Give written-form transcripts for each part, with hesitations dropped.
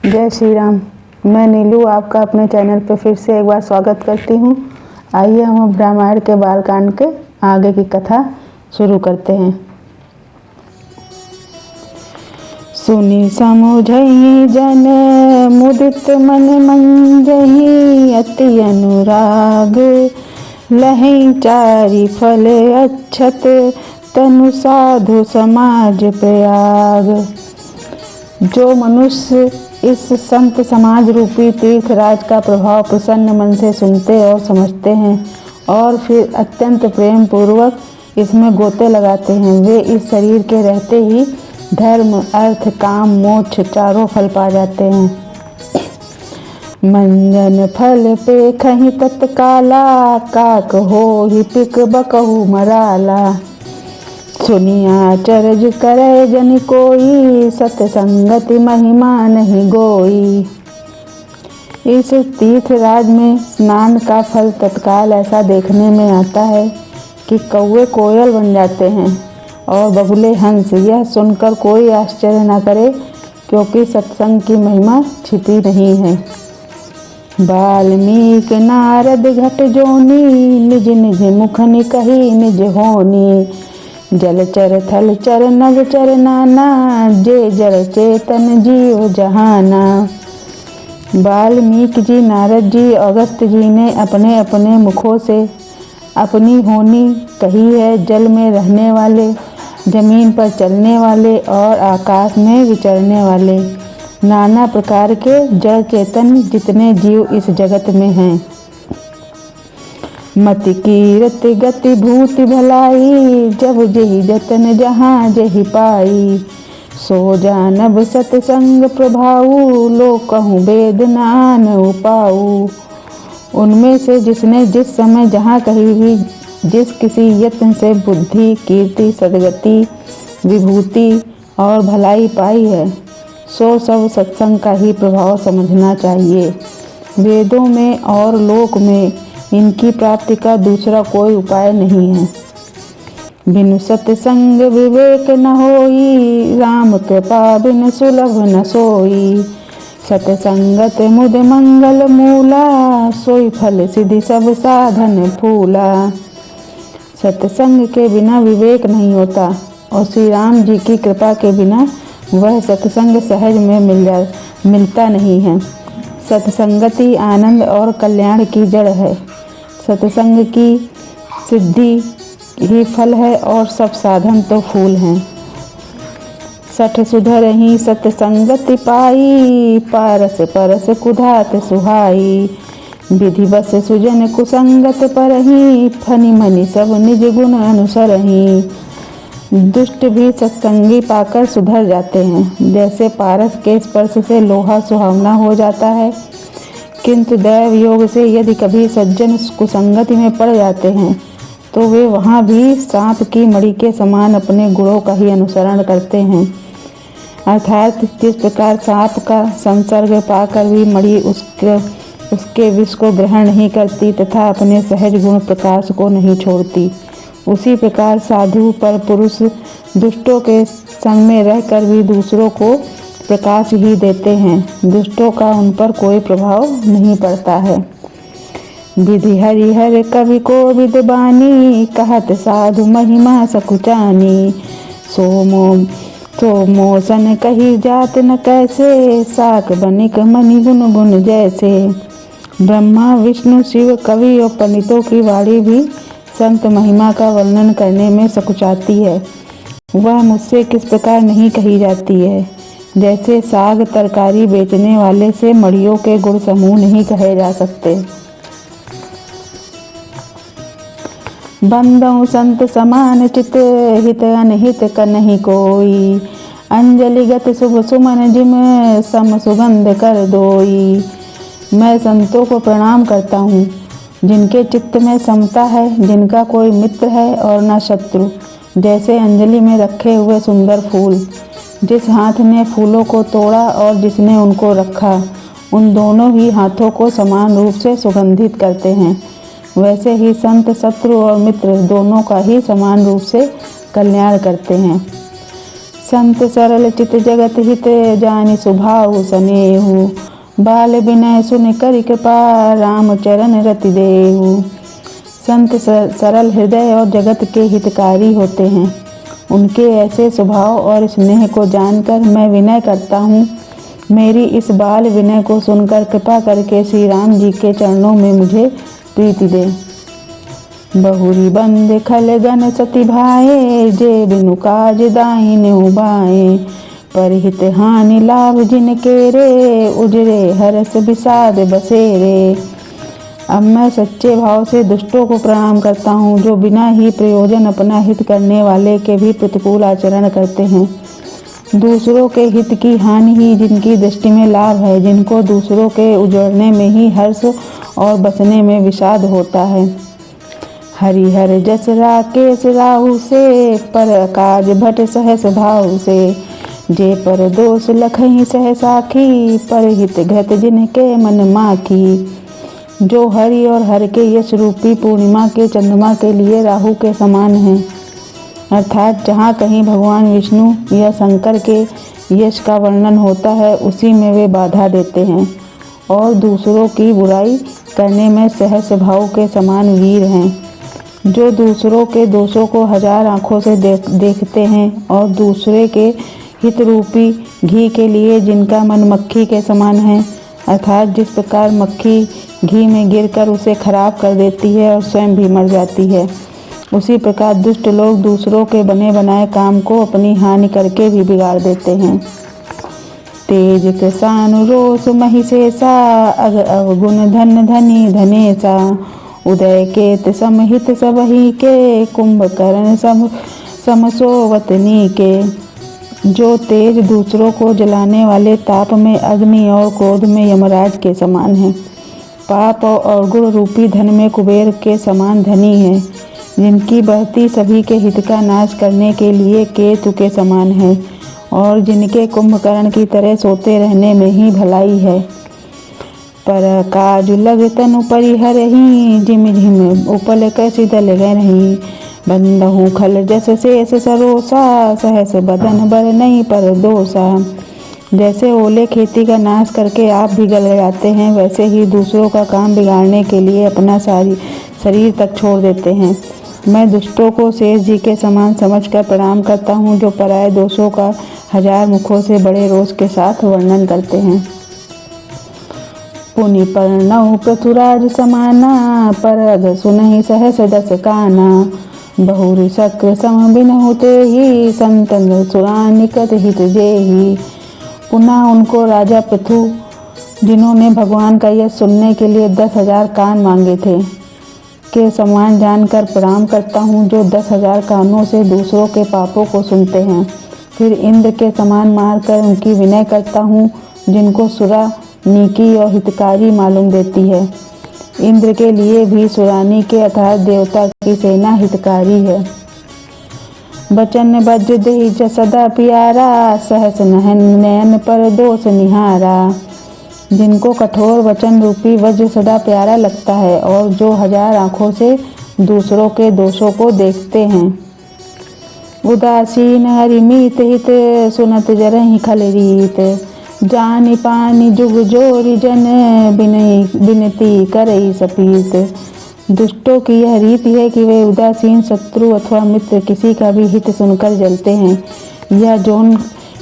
जय श्री राम। मैं नीलू आपका अपने चैनल पर फिर से एक बार स्वागत करती हूँ। आइए हम अब रामायण के बालकांड के आगे की कथा शुरू करते हैं। सुनी समुझई जन मुदित मन मंजहि अति अनुराग लहै चारि फल अच्छत तनु साधु समाज प्रयाग। जो मनुष्य इस संत समाज रूपी तीर्थराज का प्रभाव प्रसन्न मन से सुनते और समझते हैं और फिर अत्यंत प्रेम पूर्वक इसमें गोते लगाते हैं, वे इस शरीर के रहते ही धर्म अर्थ काम मोक्ष चारों फल पा जाते हैं। मंजन फल पे खही तत्काला काक हो ही पिक बकहु मराला। सुनिया चरज करे जन कोई सतसंगति महिमा नहीं गोई। इस तीर्थराज में स्नान का फल तत्काल ऐसा देखने में आता है कि कौवे कोयल बन जाते हैं और बगुले हंस। यह सुनकर कोई आश्चर्य न करे, क्योंकि सत्संग की महिमा छिपी नहीं है। वाल्मीकि नारद घट जोनी निज निज मुखनि कही निज होनी। जलचर थलचर नभचर नाना जे जड़ चेतन जीव जहाना। वाल्मीकि जी, नारद जी, अगस्त जी ने अपने अपने मुखों से अपनी होनी कही है। जल में रहने वाले, जमीन पर चलने वाले और आकाश में विचरने वाले नाना प्रकार के जड़ चेतन जितने जीव इस जगत में हैं। मति कीरति गति भूति भलाई जब जेहि जतन जहाँ जेहि पाई। सो जानब सतसंग प्रभाऊ लोक कहूँ वेद नान उपाऊ। उनमें से जिसने जिस समय जहाँ कहीं भी जिस किसी यत्न से बुद्धि कीर्ति सद्गति विभूति और भलाई पाई है, सो सब सत्संग का ही प्रभाव समझना चाहिए। वेदों में और लोक में इनकी प्राप्ति का दूसरा कोई उपाय नहीं है। बिनु सत्संग विवेक न होई राम कृपा बिनु सुलभ न सोई। सतसंगत मुद मंगल मूला सोई फल सिद्धि सब साधन फूला। सत्संग के बिना विवेक नहीं होता और श्री राम जी की कृपा के बिना वह सत्संग सहज में मिलता नहीं है। सत्संगति आनंद और कल्याण की जड़ है। सत्संग की सिद्धि ही फल है और सब साधन तो फूल हैं। सठ सुधर ही सत्संगति पाई पारस परस कुधात सुहाई। विधि बस सुजन कुसंगत परही फनि मनि सब निज गुण अनुसरही। दुष्ट भी सत्संगी पाकर सुधर जाते हैं। जैसे पारस के स्पर्श से लोहा सुहावना हो जाता है, किंतु दैव योग से यदि कभी सज्जन कुसंगति में पड़ जाते हैं तो वे वहाँ भी सांप की मणि के समान अपने गुणों का ही अनुसरण करते हैं। अर्थात जिस प्रकार सांप का संसर्ग पाकर भी मणि उसके विष को ग्रहण नहीं करती तथा अपने सहज गुण प्रकाश को नहीं छोड़ती, उसी प्रकार साधु पर पुरुष दुष्टों के संग में रहकर भी दूसरों को प्रकाश ही देते हैं। दुष्टों का उन पर कोई प्रभाव नहीं पड़ता है। विधि हरिहर कवि को विद्वानी कहत साधु महिमा सकुचानी। सोमो सन कही जात न कैसे साक बनिक मणि गुण गुण जैसे। ब्रह्मा विष्णु शिव कवि और पंडितों की वाणी भी संत महिमा का वर्णन करने में सकुचाती है। वह मुझसे किस प्रकार नहीं कही जाती है। जैसे साग तरकारी बेचने वाले से मड़ियों के गुण समूह नहीं कहे जा सकते। बंदौ संत समान चित हित अनहित कनहि कोई। अंजलिगत शुभ सुमन जिम सम सुगंध कर दोई। मैं संतों को प्रणाम करता हूँ, जिनके चित्त में समता है, जिनका कोई मित्र है और न शत्रु। जैसे अंजलि में रखे हुए सुंदर फूल, जिस हाथ ने फूलों को तोड़ा और जिसने उनको रखा, उन दोनों ही हाथों को समान रूप से सुगंधित करते हैं। वैसे ही संत शत्रु और मित्र दोनों का ही समान रूप से कल्याण करते हैं। संत सरल चित जगत हित जानि सुभाउ सनेहु। बाल विनय सुन कर कृपा राम चरण रति देहु। संत सरल हृदय और जगत के हितकारी होते हैं। उनके ऐसे स्वभाव और स्नेह को जानकर मैं विनय करता हूँ। मेरी इस बाल विनय को सुनकर कृपा करके श्री राम जी के चरणों में मुझे प्रीति दे। बहुरी बंद खल गन सती भाए जे बिनु काज दाहिने उबाए। परहित हानि लाभ जिनके रे उजरे हरस विषाद बसेरे। अब मैं सच्चे भाव से दुष्टों को प्रणाम करता हूँ जो बिना ही प्रयोजन अपना हित करने वाले के भी प्रतिकूल आचरण करते हैं। दूसरों के हित की हानि ही जिनकी दृष्टि में लाभ है, जिनको दूसरों के उजड़ने में ही हर्ष और बचने में विषाद होता है। हरिहर जस राकेश राहु से पर काज भट सहस भाव से। जे पर दोष लखही सह साखी पर हित घृत जिनके मन माखी। जो हरि और हर के यश रूपी पूर्णिमा के चंद्रमा के लिए राहु के समान हैं, अर्थात जहाँ कहीं भगवान विष्णु या शंकर के यश का वर्णन होता है उसी में वे बाधा देते हैं और दूसरों की बुराई करने में सहस भाव के समान वीर हैं। जो दूसरों के दोषों को हजार आँखों से देखते हैं और दूसरे के हित रूपी घी के लिए जिनका मन मक्खी के समान है, अर्थात जिस प्रकार मक्खी घी में गिरकर उसे खराब कर देती है और स्वयं भी मर जाती है, उसी प्रकार दुष्ट लोग दूसरों के बने बनाए काम को अपनी हानि करके भी बिगाड़ देते हैं। तेज कृषानु रोष महिषेषा अवगुण धन धनी धनेशा। उदय केत समहित सबही के कुंभकर्ण समसोवतनी के। जो तेज दूसरों को जलाने वाले ताप में अग्नि और क्रोध में यमराज के समान है। पाप और गुण रूपी धन में कुबेर के समान धनी है। जिनकी बढ़ती सभी के हित का नाश करने के लिए केतु के समान है और जिनके कुंभकर्ण की तरह सोते रहने में ही भलाई है। पर काजु लग तनु परिहर ही जिम झिम उपल कैसी दल रही। बंदहु खल जस शेष सरोसा सहस बदन बर नहीं पर दोषा। जैसे ओले खेती का नाश करके आप भी गल जाते हैं, वैसे ही दूसरों का काम बिगाड़ने के लिए अपना शरीर तक छोड़ देते हैं। मैं दुष्टों को शेष जी के समान समझकर प्रणाम करता हूँ जो पराये दोषों का हजार मुखों से बड़े रोष के साथ वर्णन करते हैं। पुनि पर्णव पृथुराज समाना परग सुनहि सहस दस काना। बहुरी शक्र सम बिनहु तेहि संतन सुरानिकट हित जेहि। पुनः उनको राजा पृथु जिन्होंने भगवान का यश सुनने के लिए 10,000 कान मांगे थे के समान जानकर प्रणाम करता हूँ जो 10,000 कानों से दूसरों के पापों को सुनते हैं। फिर इंद्र के समान मारकर उनकी विनय करता हूँ जिनको सुरा नीकी और हितकारी मालूम देती है। इंद्र के लिए भी सुरानी के अर्थात देवता की सेना हितकारी है। बचन वज्र देहि सदा प्यारा सहस नयन पर दोष निहारा। जिनको कठोर वचन रूपी वज्र सदा प्यारा लगता है और जो हजार आँखों से दूसरों के दोषों को देखते हैं। उदासीन हरिमीत हित सुनत जरहि खल रीत। जानि पानि जुग जोरी जन बिनती करई सपीत। दुष्टों की यह रीति है कि वे उदासीन शत्रु अथवा मित्र किसी का भी हित सुनकर जलते हैं।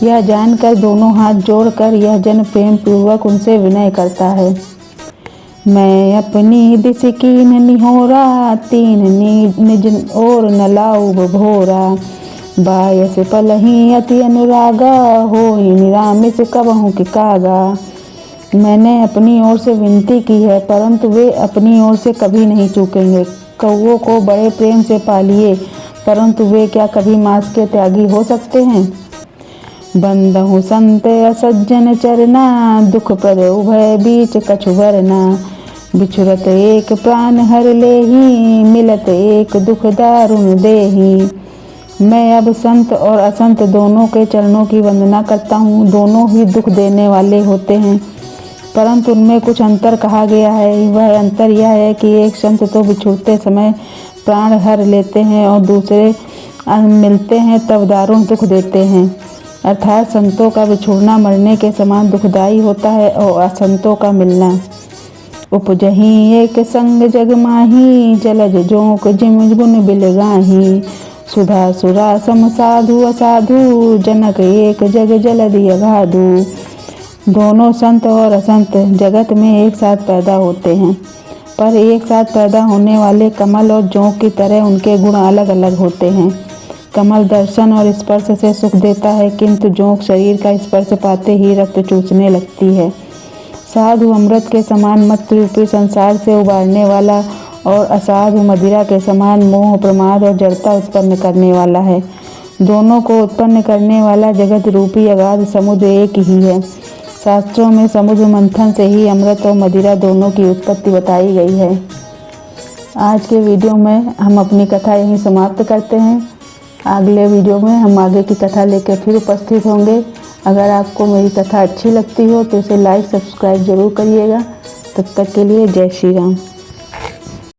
यह जानकर दोनों हाथ जोड़कर यह जन प्रेम पूर्वक उनसे विनय करता है। मैं अपनी दिस कीन निहोरा तीन निज और न लाऊ भोरा। बायस पलही अति अनुरागा होई निरामिस कबहु कि कागा। मैंने अपनी ओर से विनती की है परंतु वे अपनी ओर से कभी नहीं चूकेंगे। कौओं को बड़े प्रेम से पालिए परंतु वे क्या कभी मांस के त्यागी हो सकते हैं। बंदहु संत असज्जन चरना दुख पर उभय बीच कछु वरना। बिछुरत एक प्राण हर लेहि मिलत एक दुख दारुण देहि। मैं अब संत और असंत दोनों के चरणों की वंदना करता हूँ। दोनों ही दुख देने वाले होते हैं परंतु उनमें कुछ अंतर कहा गया है। वह अंतर यह है कि एक संत तो बिछुड़ते समय प्राण हर लेते हैं और दूसरे मिलते हैं तब दारुण दुख देते हैं। अर्थात संतों का बिछुड़ना मरने के समान दुखदायी होता है और असंतों का मिलना। उपजही एक संग जग माही, जलज जोंक जिम गुन बिलगाही। सुधा सुरा सम साधु असाधु, जनक एक जग जलधि अगाधु। दोनों संत और असंत जगत में एक साथ पैदा होते हैं, पर एक साथ पैदा होने वाले कमल और जोंक की तरह उनके गुण अलग अलग होते हैं। कमल दर्शन और स्पर्श से सुख देता है, किंतु जोंक शरीर का स्पर्श पाते ही रक्त चूसने लगती है। साधु अमृत के समान मत रूपी संसार से उबारने वाला और असाधु मदिरा के समान मोह, प्रमाद और जड़ता उत्पन्न करने वाला है। दोनों को उत्पन्न करने वाला जगत रूपी अगाध समुद्र एक ही है। शास्त्रों में समुद्र मंथन से ही अमृत और मदिरा दोनों की उत्पत्ति बताई गई है। आज के वीडियो में हम अपनी कथा यहीं समाप्त करते हैं। अगले वीडियो में हम आगे की कथा लेकर फिर उपस्थित होंगे। अगर आपको मेरी कथा अच्छी लगती हो तो इसे लाइक सब्सक्राइब जरूर करिएगा। तब तक के लिए जय श्री राम।